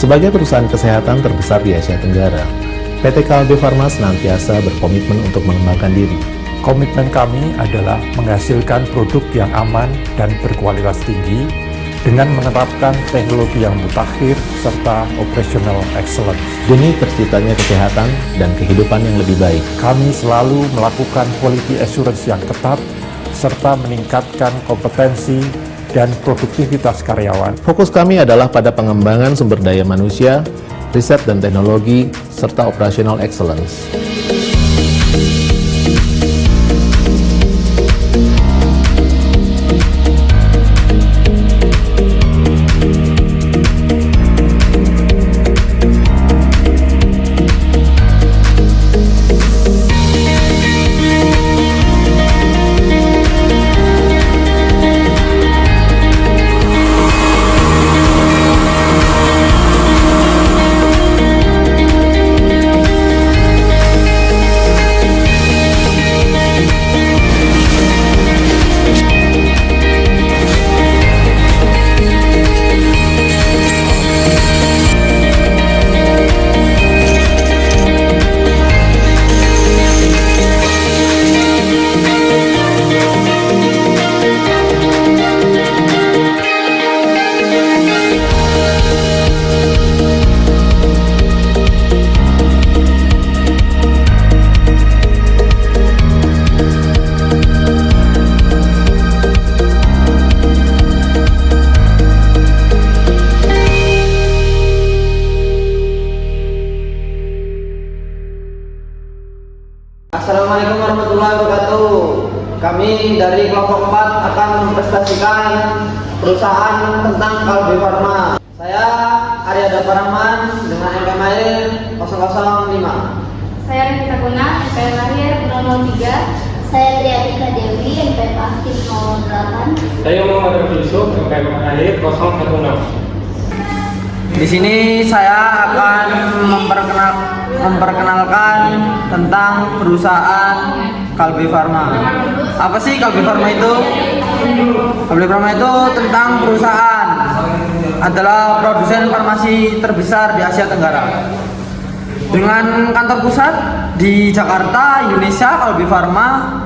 Sebagai perusahaan kesehatan terbesar di Asia Tenggara, PT Kalbe Farma senantiasa berkomitmen untuk mengembangkan diri. Komitmen kami adalah menghasilkan produk yang aman dan berkualitas tinggi dengan menerapkan teknologi yang mutakhir serta operational excellence. Demi terciptanya kesehatan dan kehidupan yang lebih baik, Kami selalu melakukan quality assurance yang ketat serta meningkatkan kompetensi dan produktivitas karyawan. fokus kami adalah pada pengembangan sumber daya manusia, riset dan teknologi, serta operational excellence. Assalamualaikum warahmatullahi wabarakatuh. Kami dari kelompok 4 akan mempresentasikan perusahaan tentang Kalbe Farma. Saya Arya Daparahman dengan NPM lahir 005. Saya Rita Guna, NPM lahir 003. Saya Triatika Dewi, NPM aktif 08. Saya Muhammad Yusuf, NPM lahir 016. Di sini saya akan memperkenalkan tentang perusahaan Kalbe Farma. Apa sih Kalbe Farma itu? Kalbe Farma itu tentang perusahaan adalah produsen farmasi terbesar di Asia Tenggara. Dengan kantor pusat di Jakarta, Indonesia, Kalbe Farma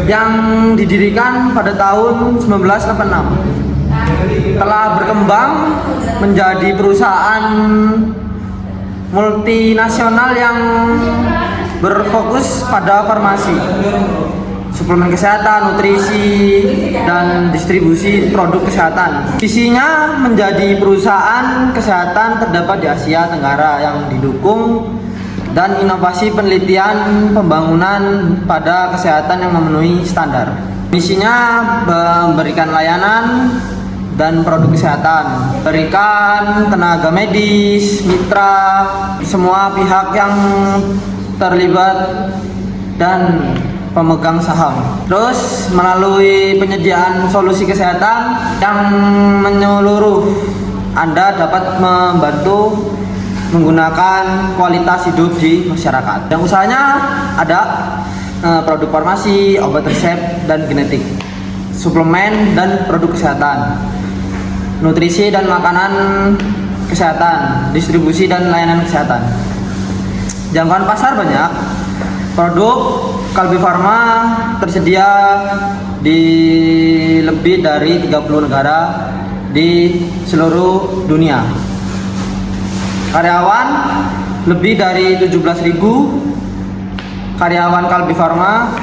yang didirikan pada tahun 1986. Telah berkembang menjadi perusahaan multinasional yang berfokus pada farmasi, suplemen kesehatan, nutrisi, dan distribusi produk kesehatan. Visinya menjadi perusahaan kesehatan terdapat di Asia Tenggara yang didukung dan inovasi penelitian pembangunan pada kesehatan yang memenuhi standar. Misinya memberikan layanan dan produk kesehatan, berikan tenaga medis, mitra, semua pihak yang terlibat dan pemegang saham. Terus melalui penyediaan solusi kesehatan yang menyeluruh, Anda dapat membantu menggunakan kualitas hidup di masyarakat. Yang usahanya ada produk farmasi, obat resep dan genetik, suplemen dan produk kesehatan, nutrisi dan makanan kesehatan, distribusi dan layanan kesehatan. Jangkauan pasar banyak. Produk Kalbe Farma tersedia di lebih dari 30 negara di seluruh dunia. Karyawan lebih dari 17.000 karyawan Kalbe Farma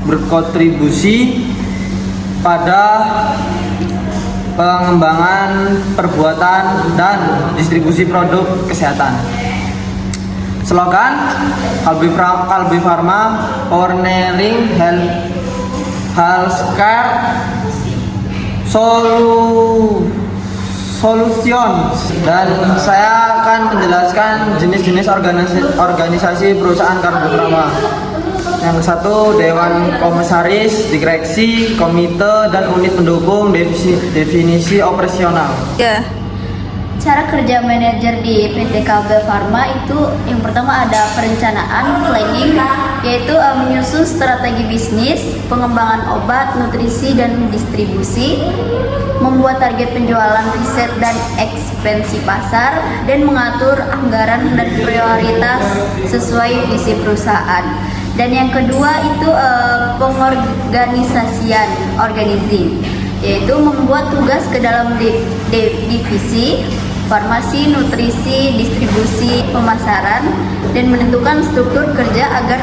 berkontribusi pada pengembangan, perbuatan, dan distribusi produk kesehatan. Slogan Kalbe Farma Pioneering Healthcare Solutions. Dan saya akan menjelaskan jenis-jenis organisasi perusahaan Kalbe Farma. Yang satu, Dewan Komisaris, Direksi, Komite, dan Unit Pendukung, definisi operasional. Cara kerja manajer di PT Kalbe Farma itu yang pertama ada perencanaan, planning, yaitu menyusun strategi bisnis, pengembangan obat, nutrisi, dan distribusi. membuat target penjualan, riset dan ekspansi pasar, dan mengatur anggaran dan prioritas sesuai visi perusahaan. Dan yang kedua itu pengorganisasian, organizing, yaitu membuat tugas ke dalam divisi farmasi, nutrisi, distribusi, pemasaran, dan menentukan struktur kerja agar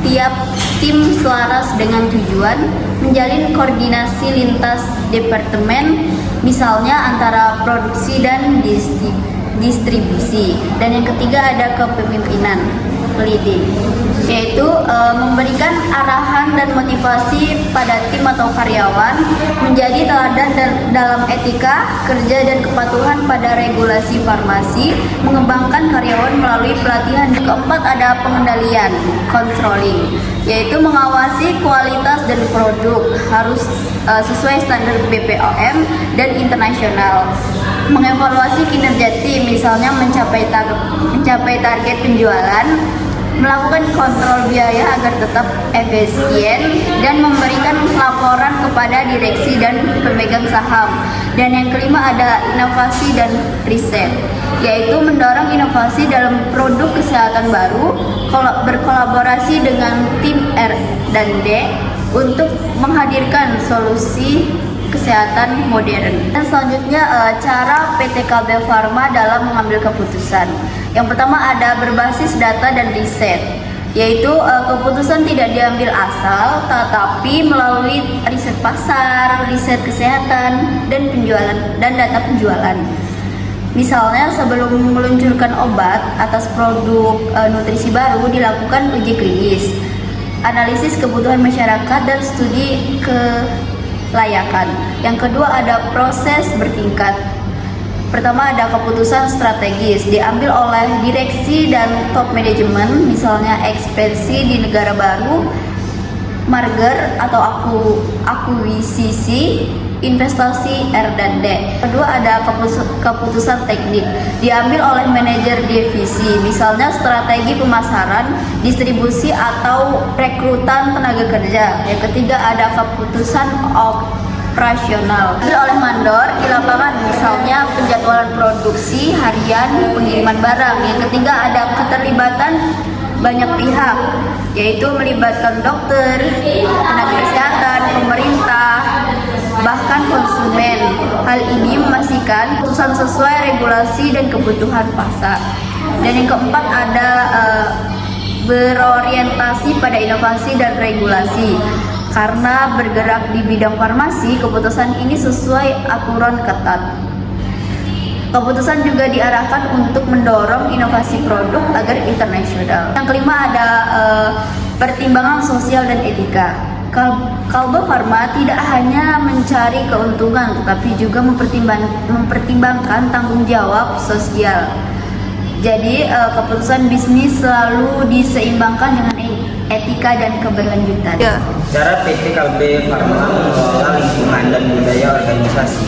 tiap tim selaras dengan tujuan, menjalin koordinasi lintas departemen, misalnya antara produksi dan distribusi. Dan yang ketiga ada kepemimpinan, leading, yaitu memberikan arahan dan motivasi pada tim atau karyawan, menjadi teladan dalam etika kerja dan kepatuhan pada regulasi farmasi, mengembangkan karyawan melalui pelatihan. Keempat ada pengendalian, controlling, yaitu mengawasi kualitas dan produk harus sesuai standar BPOM dan internasional, mengevaluasi kinerja tim, misalnya mencapai target penjualan, melakukan kontrol biaya agar tetap efisien, dan memberikan laporan kepada direksi dan pemegang saham. Dan yang kelima ada inovasi dan riset, yaitu mendorong inovasi dalam produk kesehatan baru, berkolaborasi dengan tim R&D untuk menghadirkan solusi kesehatan modern. Dan selanjutnya cara PT Kalbe Farma dalam mengambil keputusan. Yang pertama ada berbasis data dan riset, yaitu keputusan tidak diambil asal, tetapi melalui riset pasar, riset kesehatan, dan penjualan dan data penjualan. Misalnya sebelum meluncurkan obat atas produk nutrisi baru dilakukan uji klinis, analisis kebutuhan masyarakat, dan studi kelayakan. Yang kedua ada proses bertingkat. Pertama ada keputusan strategis, diambil oleh direksi dan top manajemen, misalnya ekspansi di negara baru, merger atau akuisisi, investasi, R&D. Kedua ada keputusan teknik, diambil oleh manajer divisi, misalnya strategi pemasaran, distribusi, atau rekrutan tenaga kerja. Yang ketiga ada keputusan operasional, diambil oleh mandor di lapangan, misalnya penjadwalan produksi harian, pengiriman barang. Yang ketiga ada keterlibatan banyak pihak, yaitu melibatkan dokter, tenaga kesehatan, pemerintah, bahkan konsumen. Hal ini memastikan keputusan sesuai regulasi dan kebutuhan pasar. Dan yang keempat ada berorientasi pada inovasi dan regulasi. Karena bergerak di bidang farmasi, keputusan ini sesuai aturan ketat. Keputusan juga diarahkan untuk mendorong inovasi produk agar internasional. Yang kelima ada pertimbangan sosial dan etika. Kalbe Farma tidak hanya mencari keuntungan, tetapi juga mempertimbangkan tanggung jawab sosial. Jadi keputusan bisnis selalu diseimbangkan dengan etika dan keberlanjutan. Cara PT Kalbe Farma mengelola lingkungan dan budaya organisasi.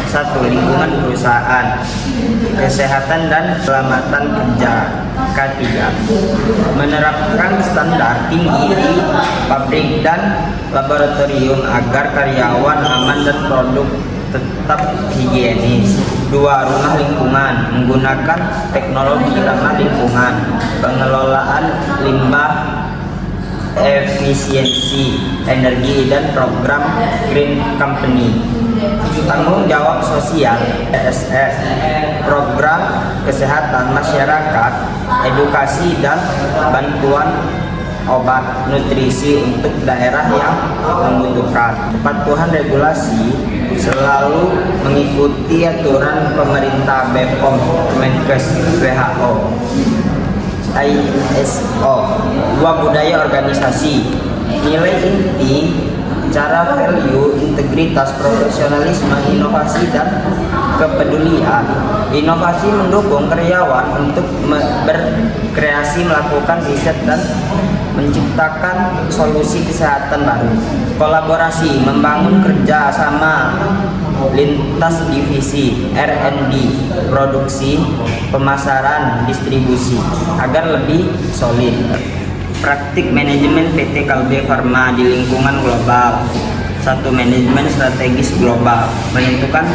1. Lingkungan perusahaan, kesehatan dan keselamatan kerja. K3. Menerapkan standar tinggi di pabrik dan laboratorium agar karyawan aman dan produk tetap higienis. 2. Rumah lingkungan, menggunakan teknologi ramah lingkungan, pengelolaan limbah, efisiensi energi, dan program Green Company. Tanggung jawab sosial, PSS, program kesehatan masyarakat, edukasi dan bantuan obat nutrisi untuk daerah yang membutuhkan. Kepatuhan regulasi, selalu mengikuti aturan pemerintah BPOM, Kemenkes, WHO, ISO. 2. Budaya organisasi, nilai inti, cara value, integritas, profesionalisme, inovasi, dan kepedulian. Inovasi mendukung karyawan untuk berkreasi, melakukan riset, dan menciptakan solusi kesehatan baru. Kolaborasi, membangun kerja sama lintas divisi, R&D, produksi, pemasaran, distribusi agar lebih solid. Praktik manajemen PT Kalbe Farma di lingkungan global. 1. 1. Manajemen strategis global, menentukan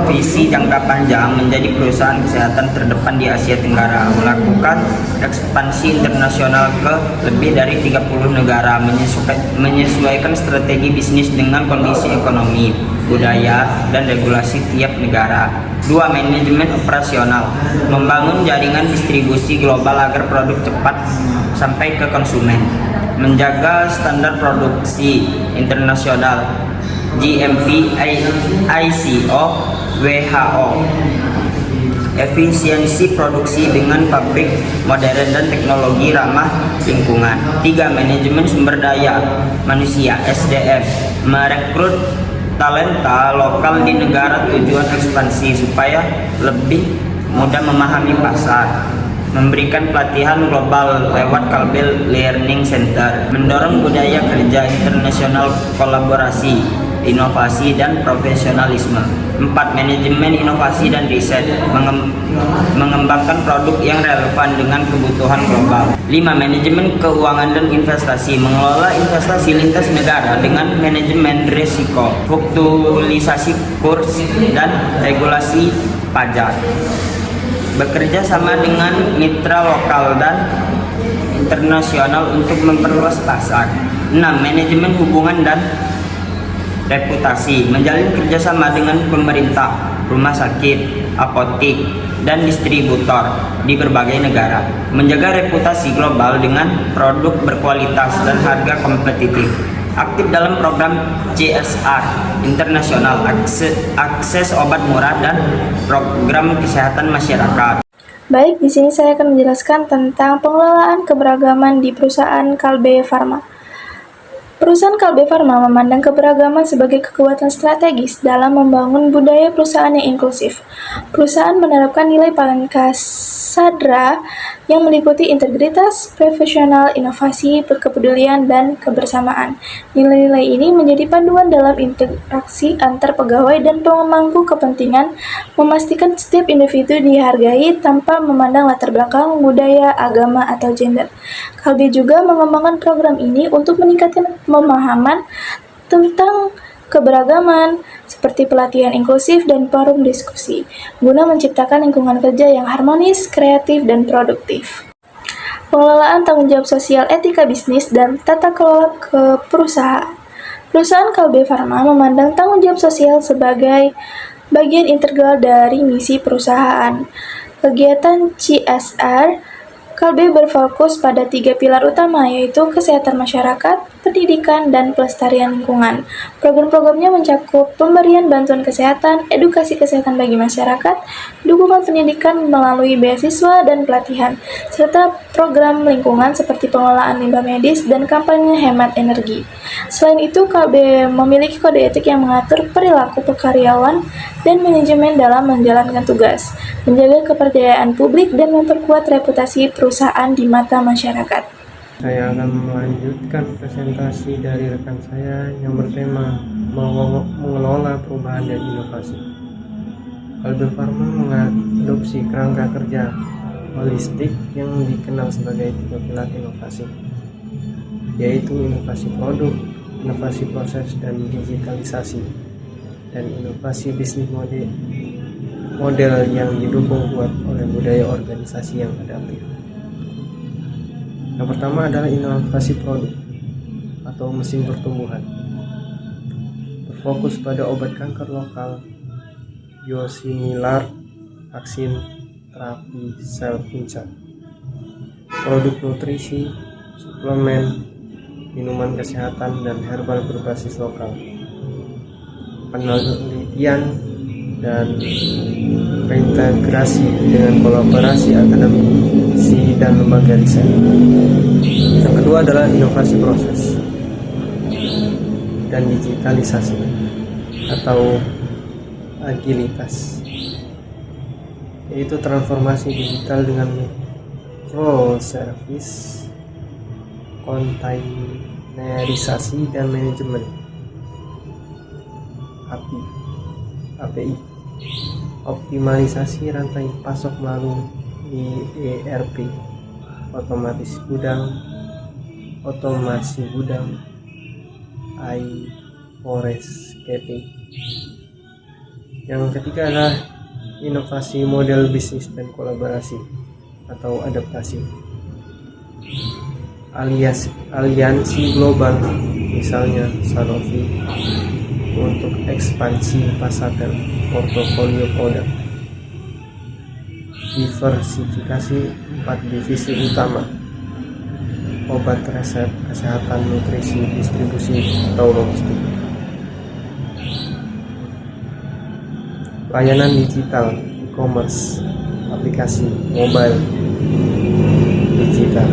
visi jangka panjang menjadi perusahaan kesehatan terdepan di Asia Tenggara, melakukan ekspansi internasional ke lebih dari 30 negara, menyesuaikan strategi bisnis dengan kondisi ekonomi, budaya, dan regulasi tiap negara. 2. Manajemen operasional, membangun jaringan distribusi global agar produk cepat sampai ke konsumen, menjaga standar produksi internasional GMP, ICO, WHO, efisiensi produksi dengan pabrik modern dan teknologi ramah lingkungan. 3. Manajemen sumber daya manusia SDM, merekrut talenta lokal di negara tujuan ekspansi supaya lebih mudah memahami pasar, memberikan pelatihan global lewat Kalbe Learning Center, mendorong budaya kerja internasional, kolaborasi, inovasi, dan profesionalisme. 4. Manajemen inovasi dan riset, mengembangkan produk yang relevan dengan kebutuhan global. 5. Manajemen keuangan dan investasi, mengelola investasi lintas negara dengan manajemen risiko, fluktualisasi kurs, dan regulasi pajak. Bekerja sama dengan mitra lokal dan internasional untuk memperluas pasar. 6. Manajemen hubungan dan reputasi, menjalin kerjasama dengan pemerintah, rumah sakit, apotik, dan distributor di berbagai negara, menjaga reputasi global dengan produk berkualitas dan harga kompetitif. Aktif dalam program CSR internasional, akses obat murah, dan program kesehatan masyarakat. Baik, di sini saya akan menjelaskan tentang pengelolaan keberagaman di perusahaan Kalbe Farma. Perusahaan Kalbe Farma memandang keberagaman sebagai kekuatan strategis dalam membangun budaya perusahaan yang inklusif. Perusahaan menerapkan nilai Pancasila yang meliputi integritas, profesional, inovasi, kepedulian, dan kebersamaan. Nilai-nilai ini menjadi panduan dalam interaksi antar pegawai dan pemangku kepentingan, memastikan setiap individu dihargai tanpa memandang latar belakang, budaya, agama, atau gender. Kalbe juga mengembangkan program ini untuk meningkatkan pemahaman tentang keberagaman, seperti pelatihan inklusif dan forum diskusi, guna menciptakan lingkungan kerja yang harmonis, kreatif, dan produktif. Pengelolaan tanggung jawab sosial, etika bisnis, dan tata kelola ke perusahaan. Perusahaan Kalbe Farma memandang tanggung jawab sosial sebagai bagian integral dari misi perusahaan. Kegiatan CSR Kalbe berfokus pada 3 pilar utama, yaitu kesehatan masyarakat, pendidikan, dan pelestarian lingkungan. Program-programnya mencakup pemberian bantuan kesehatan, edukasi kesehatan bagi masyarakat, dukungan pendidikan melalui beasiswa dan pelatihan, serta program lingkungan seperti pengelolaan limbah medis dan kampanye hemat energi. Selain itu, Kalbe memiliki kode etik yang mengatur perilaku karyawan dan manajemen dalam menjalankan tugas, menjaga kepercayaan publik, dan memperkuat reputasi perusahaan di mata masyarakat. Saya akan melanjutkan presentasi dari rekan saya yang bertema mengelola perubahan dan inovasi. Kalbe Farma mengadopsi kerangka kerja holistik yang dikenal sebagai 3 pilar inovasi, yaitu inovasi produk, inovasi proses dan digitalisasi, dan inovasi bisnis model yang didukung kuat oleh budaya organisasi yang adaptif. Yang pertama adalah inovasi produk atau mesin pertumbuhan, berfokus pada obat kanker lokal, biosimilar, vaksin, terapi sel punca, produk nutrisi, suplemen, minuman kesehatan, dan herbal berbasis lokal, penelitian dan reintegrasi dengan kolaborasi akademisi dan lembaga riset. Yang kedua adalah inovasi proses dan digitalisasi atau agilitas, yaitu transformasi digital dengan microservice, kontainerisasi, dan manajemen API, optimalisasi rantai pasok melalui ERP, otomasi gudang, forescaping. Yang ketiga adalah inovasi model bisnis dan kolaborasi atau adaptasi. Aliansi global, misalnya Sanofi, untuk ekspansi pasar dan portofolio produk. Diversifikasi 4 divisi utama: obat, resep, kesehatan, nutrisi, distribusi atau logistik. Layanan digital, e-commerce, aplikasi mobile digital.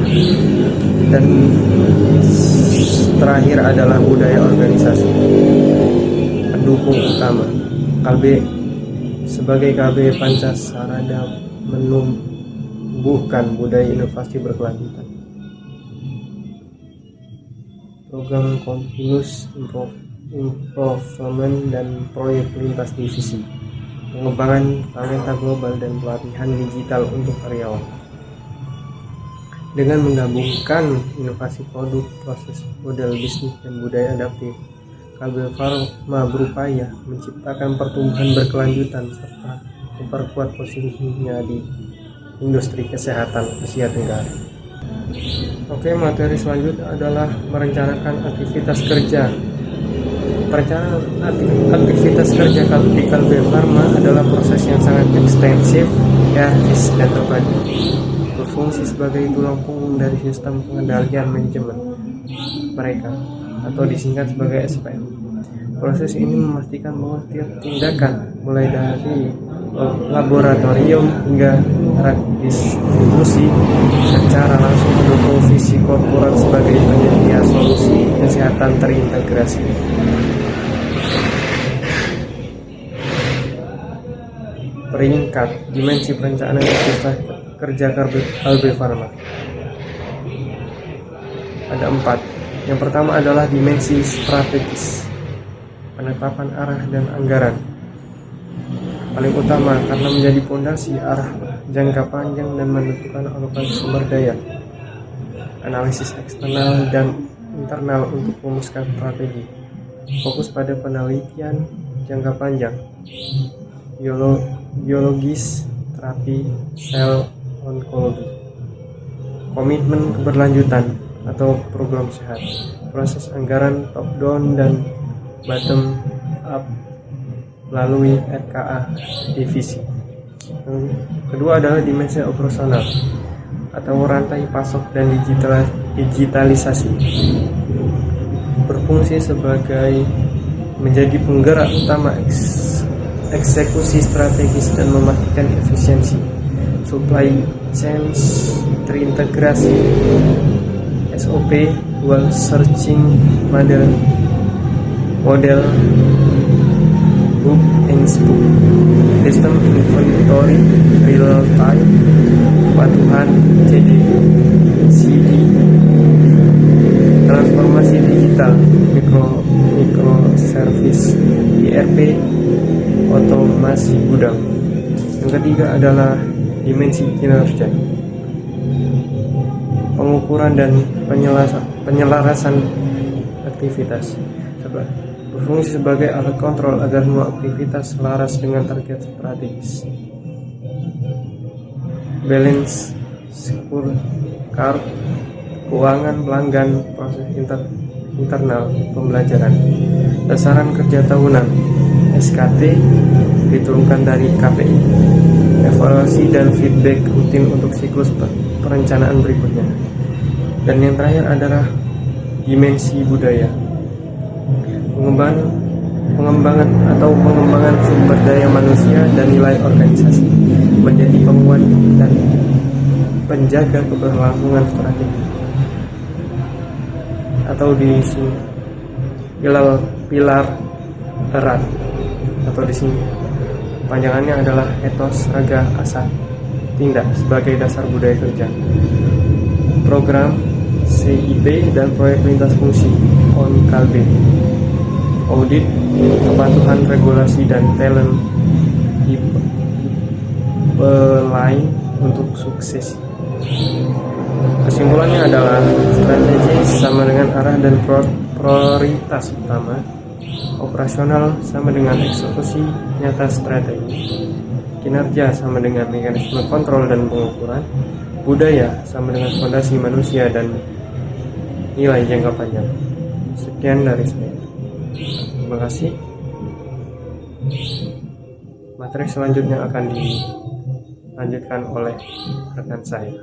Dan terakhir adalah budaya organisasi. Pendukung utama Kalbe sebagai KB Pancasarada menumbuhkan budaya inovasi berkelanjutan. Program continuous improvement dan proyek lintas divisi, pengembangan talenta global dan pelatihan digital untuk karyawan. Dengan menggabungkan inovasi produk, proses model bisnis, dan budaya adaptif, Kalbe Farma berupaya menciptakan pertumbuhan berkelanjutan serta memperkuat posisinya di industri kesehatan Asia Tenggara. Oke, materi selanjutnya adalah merencanakan aktivitas kerja. Perencanaan aktivitas kerja di Kalbe Farma adalah proses yang sangat ekstensif, hierarkis, dan terbagi. Berfungsi sebagai tulang punggung dari sistem pengendalian manajemen mereka, atau disingkat sebagai SPM. Proses ini memastikan bahwa setiap tindakan, mulai dari laboratorium hingga distribusi, secara langsung mendukung visi korporat sebagai penyedia solusi kesehatan terintegrasi. Peringkat dimensi perencanaan aktivitas kerja Kalbe Farma ada 4. Yang pertama adalah dimensi strategis, penetapan arah dan anggaran. Paling utama karena menjadi fondasi arah jangka panjang dan menentukan alokasi sumber daya. Analisis eksternal dan internal untuk merumuskan strategi. Fokus pada penelitian jangka panjang, biologis, terapi, sel, onkologi. Komitmen keberlanjutan atau program sehat. Proses anggaran top down dan bottom up melalui RKA divisi. Kedua adalah dimensi operasional atau rantai pasok dan digitalisasi. Berfungsi sebagai menjadi penggerak utama eksekusi strategis dan memastikan efisiensi. Supply chain terintegrasi, SOP, dual searching model book and spook, sistem inventory real time, kepatuhan CD, transformasi digital, microservice, ERP, otomasi gudang. Yang ketiga adalah dimensi kinerja, pengukuran dan penyelarasan aktivitas. Berfungsi sebagai alat kontrol agar semua aktivitas selaras dengan target strategis. Balance scorecard, keuangan pelanggan, proses internal pembelajaran. Sasaran kerja tahunan, SKT, diturunkan dari KPI. Evaluasi dan feedback rutin untuk siklus perencanaan berikutnya. Dan yang terakhir adalah dimensi budaya, pengembangan sumber daya manusia dan nilai organisasi, menjadi penguat dan penjaga keberlangsungan strategi, atau di sini pilar erat, atau di sini panjangannya adalah etos, raga, asa, tindak sebagai dasar budaya kerja. Program CIP dan proyek lintas fungsi on Kalbe, audit, kepatuhan regulasi dan talent lain untuk sukses. Kesimpulannya adalah strategi sama dengan arah dan prioritas utama, Operasional sama dengan eksekusi nyata strategi. Kinerja sama dengan mekanisme kontrol dan pengukuran. Budaya sama dengan fondasi manusia dan nilai jangka panjang. Sekian dari saya. Terima kasih. Materi selanjutnya akan dilanjutkan oleh rekan saya.